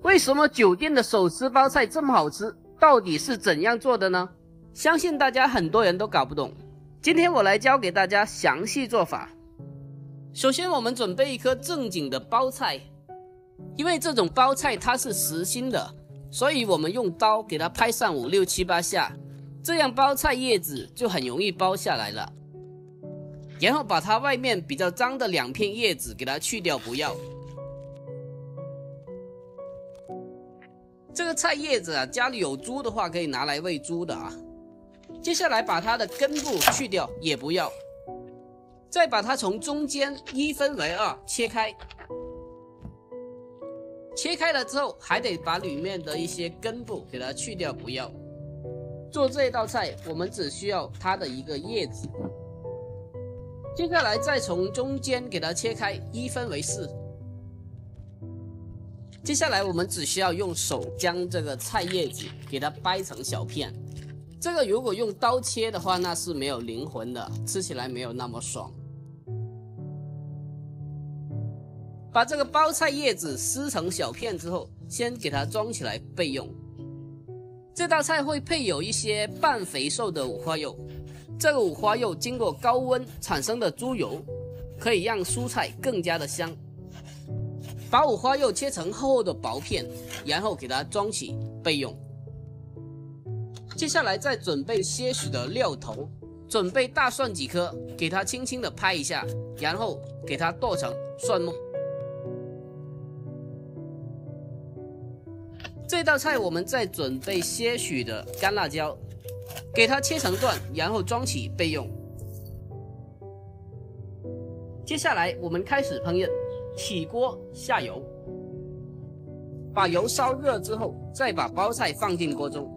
为什么酒店的手撕包菜这么好吃？到底是怎样做的呢？相信大家很多人都搞不懂。今天我来教给大家详细做法。首先我们准备一颗正经的包菜，因为这种包菜它是实心的，所以我们用刀给它拍上5、6、7、8下，这样包菜叶子就很容易包下来了。然后把它外面比较脏的2片叶子给它去掉不要。这个菜叶子啊，家里有猪的话可以拿来喂猪的啊。接下来把它的根部去掉也不要，再把它从中间1分为2切开。切开了之后还得把里面的一些根部给它去掉不要。做这道菜我们只需要它的一个叶子。接下来再从中间给它切开1分为4。接下来我们只需要用手将这个菜叶子给它掰成小片。这个如果用刀切的话，那是没有灵魂的，吃起来没有那么爽。把这个包菜叶子撕成小片之后，先给它装起来备用。这道菜会配有一些半肥瘦的五花肉，这个五花肉经过高温产生的猪油，可以让蔬菜更加的香。把五花肉切成厚厚的薄片，然后给它装起备用。接下来再准备些许的料头，准备大蒜几颗，给它轻轻的拍一下，然后给它剁成蒜末。这道菜我们再准备些许的干辣椒，给它切成段，然后装起备用。接下来我们开始烹饪。起锅下油，把油烧热之后，再把包菜放进锅中。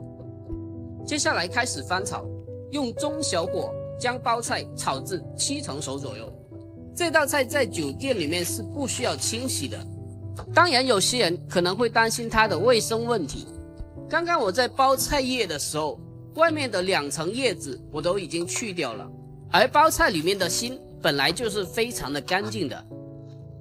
接下来开始翻炒，用中小火将包菜炒至7成熟左右。这道菜在酒店里面是不需要清洗的，当然有些人可能会担心它的卫生问题。刚刚我在包菜叶的时候，外面的2层叶子我都已经去掉了，而包菜里面的心本来就是非常的干净的。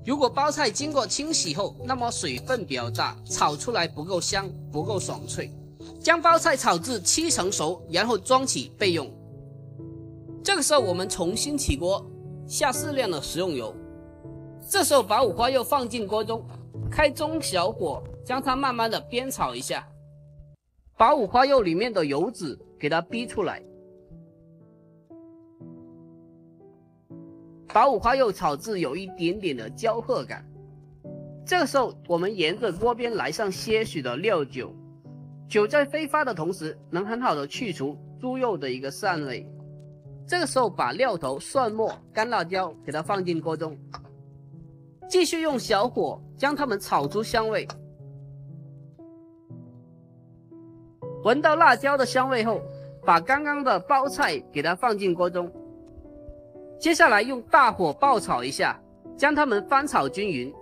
如果包菜经过清洗后，那么水分比较大，炒出来不够香，不够爽脆。将包菜炒至7成熟，然后装起备用。这个时候我们重新起锅，下适量的食用油。这时候把五花肉放进锅中，开中小火将它慢慢的煸炒一下，把五花肉里面的油脂给它逼出来。把五花肉炒至有一点点的焦褐感，这个时候我们沿着锅边来上些许的料酒，酒在挥发的同时能很好的去除猪肉的一个膻味。这个时候把料头、蒜末、干辣椒给它放进锅中，继续用小火将它们炒出香味。闻到辣椒的香味后，把刚刚的包菜给它放进锅中。接下来用大火爆炒一下，将它们翻炒均匀。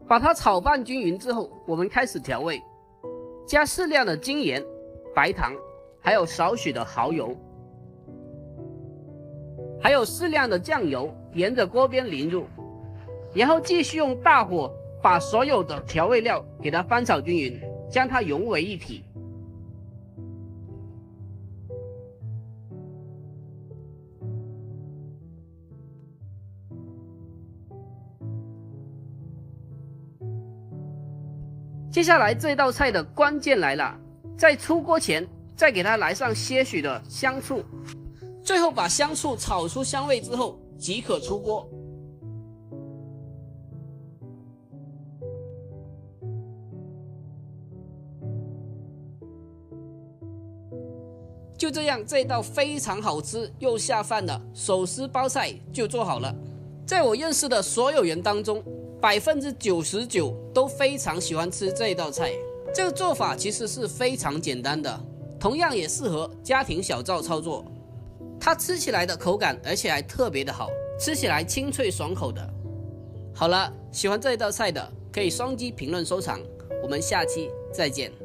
把它炒拌均匀之后，我们开始调味，加适量的精盐、白糖，还有少许的蚝油，还有适量的酱油，沿着锅边淋入，然后继续用大火把所有的调味料给它翻炒均匀，将它融为一体。接下来这道菜的关键来了，在出锅前再给它来上些许的香醋，最后把香醋炒出香味之后即可出锅。就这样，这道非常好吃又下饭的手撕包菜就做好了。在我认识的所有人当中，99%都非常喜欢吃这道菜。这个做法其实是非常简单的，同样也适合家庭小灶操作。它吃起来的口感，而且还特别的好，吃起来清脆爽口的。好了，喜欢这一道菜的可以双击评论收藏，我们下期再见。